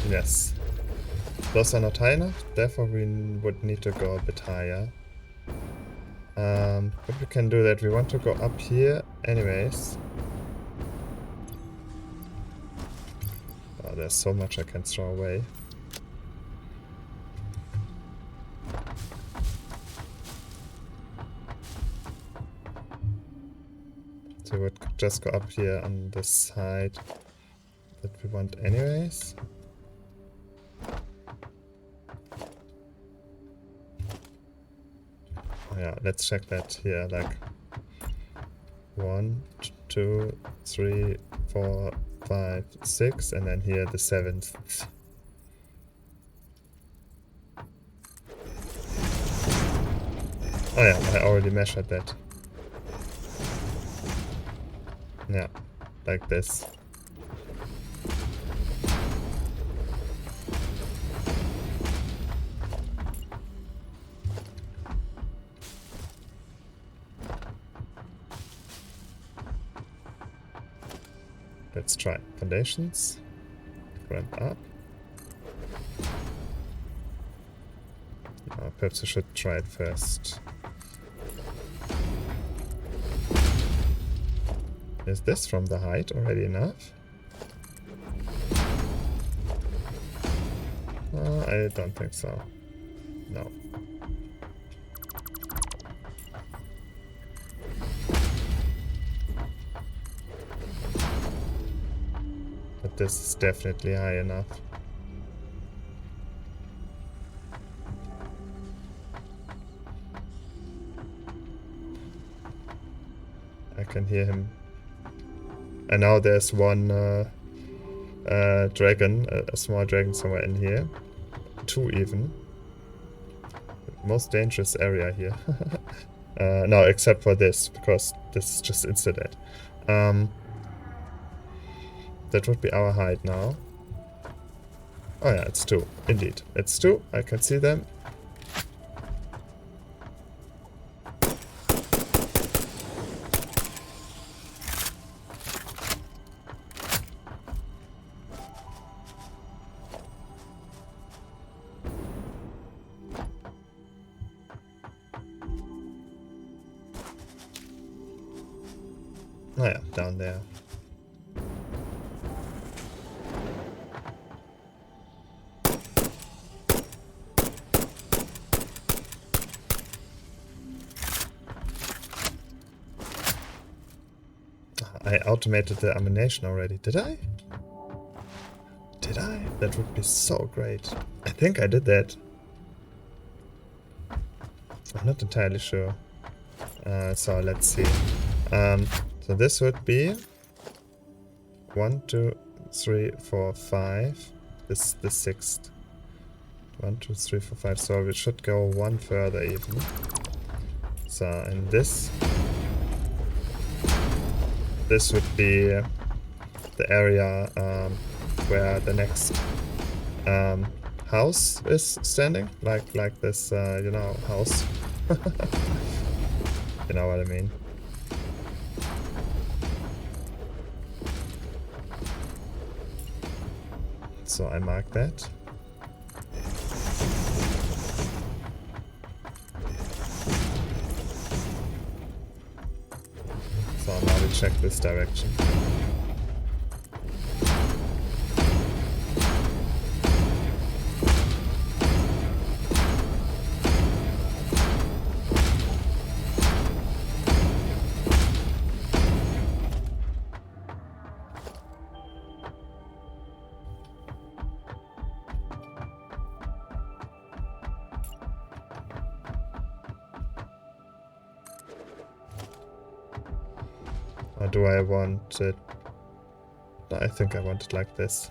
yes, those are not high enough, therefore we would need to go a bit higher. But we can do that. We want to go up here anyways. Oh, there's so much I can throw away. So we would just go up here on the side that we want anyways. Oh yeah, let's check that here, like 1, 2, 3, 4, 5, 6, and then here the 7th. Oh yeah, I already measured that. Yeah, like this. Let's try foundations. Ramp up. Perhaps we should try it first. Is this from the height already enough? I don't think so. No. But this is definitely high enough. I can hear him. And now there's one dragon, a small dragon somewhere in here. 2 even. Most dangerous area here. No, except for this, because this is just insta-dead. That would be our height now. Oh yeah, it's 2. Indeed, it's 2. I can see them. Oh yeah, down there. I automated the ammunition already. Did I? Did I? That would be so great. I think I did that. I'm not entirely sure. So let's see. So this would be 1, 2, 3, 4, 5. This is the 6th. 1, 2, 3, 4, 5. So we should go one further even. So and this would be the area where the next house is standing, like this, you know, house. You know what I mean. So I mark that. So now we check this direction. Or do I want it? I think I want it like this.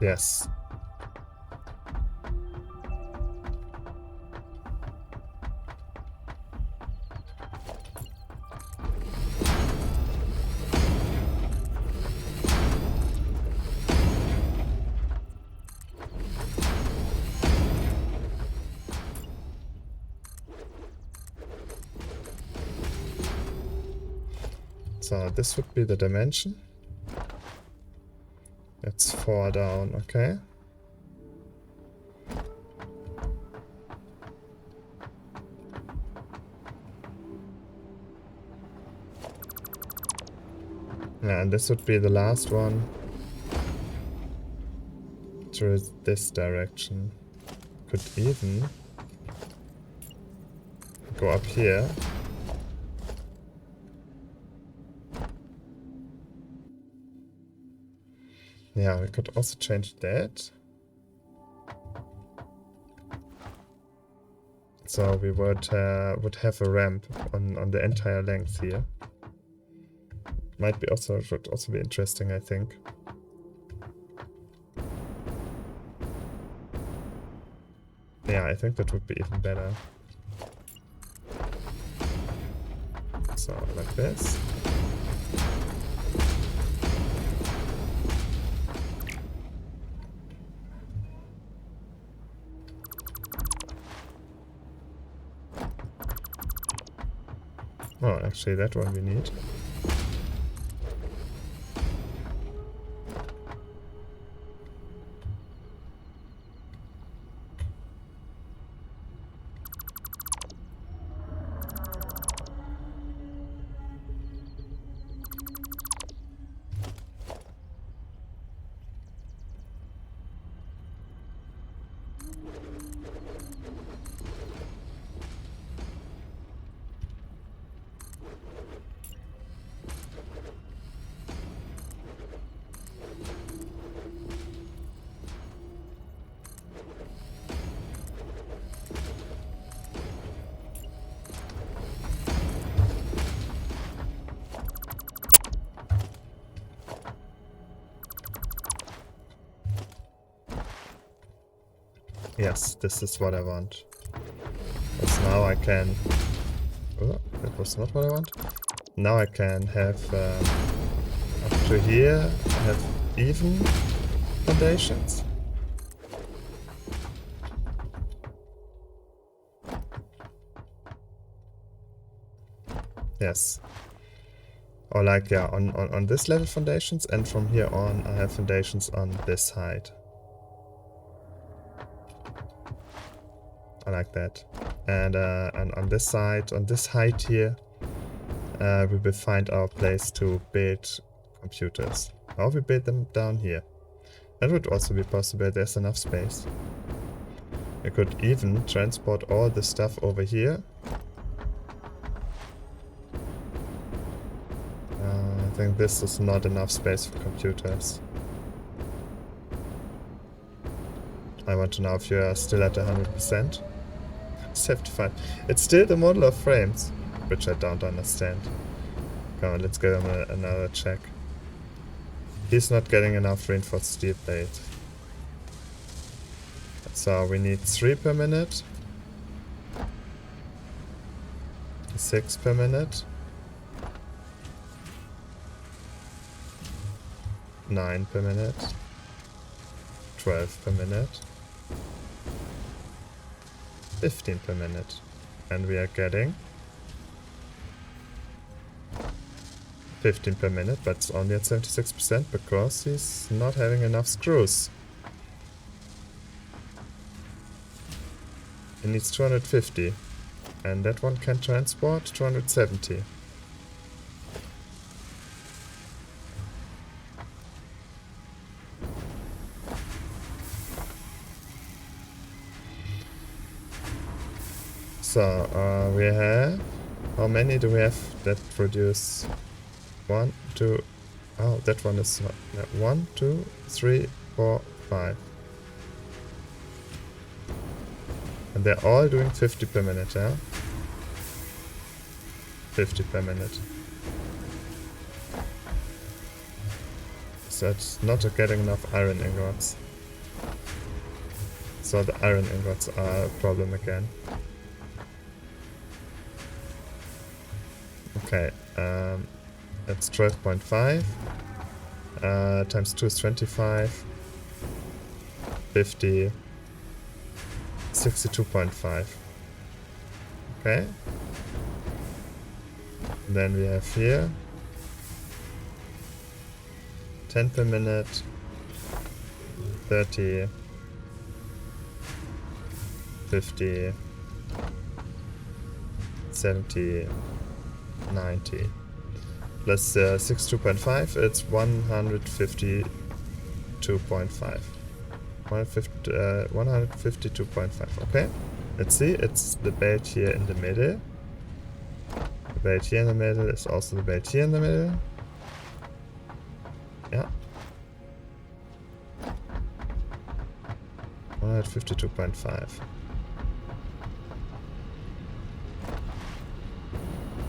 Yes. So this would be the dimension. It's 4 down, okay. Yeah, and this would be the last one through this direction. Could even go up here. Yeah, we could also change that. So we would have a ramp on the entire length here. Would also be interesting, I think. Yeah, I think that would be even better. So like this. Oh, actually that one we need. Yes, this is what I want. Because now I can... Oh, that was not what I want. Now I can have up to here, I have even foundations. Yes. Or like, yeah, on this level foundations, and from here on I have foundations on this height. I like that. And on this side, on this height here, we will find our place to build computers. Or we build them down here. That would also be possible, there's enough space. We could even transport all the stuff over here. I think this is not enough space for computers. I want to know if you are still at 100%. 75. It's still the model of frames, which I don't understand. Come on, let's give him another check. He's not getting enough reinforced steel plate. So we need 3 per minute. 6 per minute. 9 per minute. 12 per minute. 15 per minute. And we are getting 15 per minute, but it's only at 76% because he's not having enough screws. He needs 250. And that one can transport 270. So, we have... How many do we have that produce? 1, 2... Oh, that one is... 1, 2, 3, 4, 5. And they're all doing 50 per minute, yeah? 50 per minute. So it's not getting enough iron ingots. So the iron ingots are a problem again. Okay, that's 12.5. Times 2 is 25. 50. 62.5. Okay. Then we have here 10 per minute, 30, 50, 70, 90. Plus 62.5, it's 152.5. 152.5, okay. Let's see, it's the belt here in the middle. The belt here in the middle is also the belt here in the middle. Yeah. 152.5.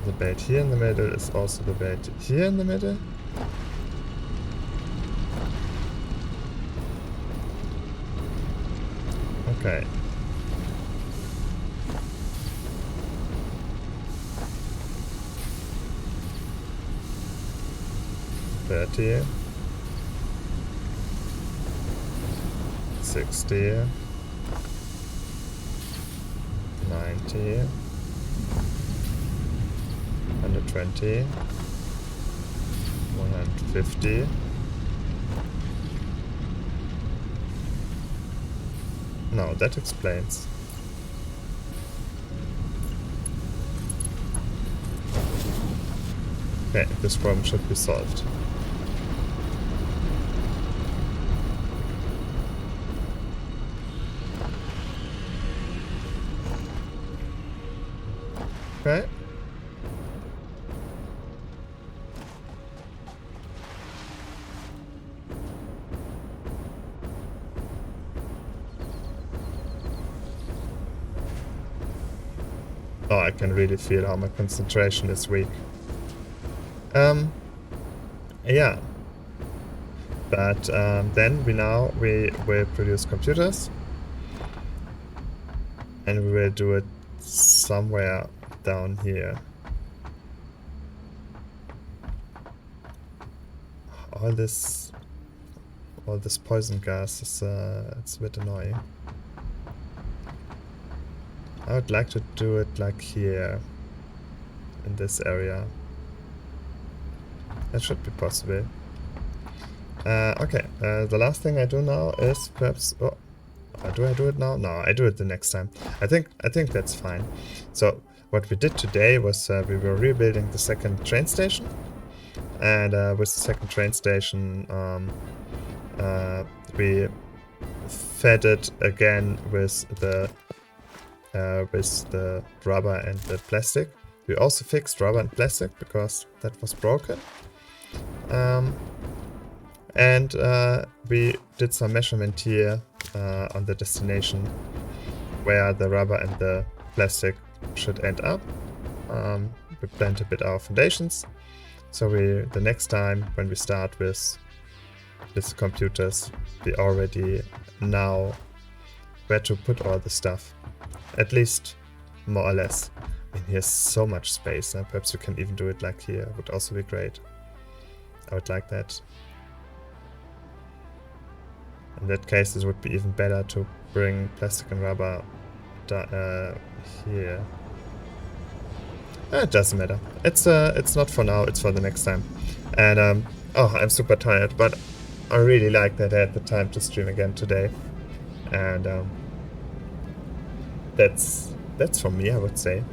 The belt here in the middle is also the belt here in the middle. Okay. $30, 60, 90, 120, 150. No, that explains. Okay, this problem should be solved. Okay. Oh, I can really feel how my concentration is weak. Yeah. But then we will produce computers. And we will do it somewhere down here. All this poison gas is it's a bit annoying. I would like to do it like here, in this area. That should be possible. Okay, the last thing I do now is perhaps... Oh, do I do it now? No, I do it the next time. I think that's fine. So, what we did today was we were rebuilding the second train station. And with the second train station, we fed it again with the rubber and the plastic. We also fixed rubber and plastic because that was broken. And we did some measurement here on the destination where the rubber and the plastic should end up. We planned a bit our foundations. So the next time when we start with the computers, we already know where to put all the stuff. At least, more or less. I mean, here's so much space, and perhaps you can even do it like here. Would also be great. I would like that. In that case, it would be even better to bring plastic and rubber here. It doesn't matter. It's not for now. It's for the next time. And oh, I'm super tired, but I really like that I had the time to stream again today. And that's for me, I would say.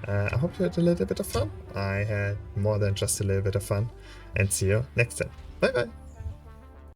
I hope you had a little bit of fun. I had more than just a little bit of fun. And see you next time. Bye bye.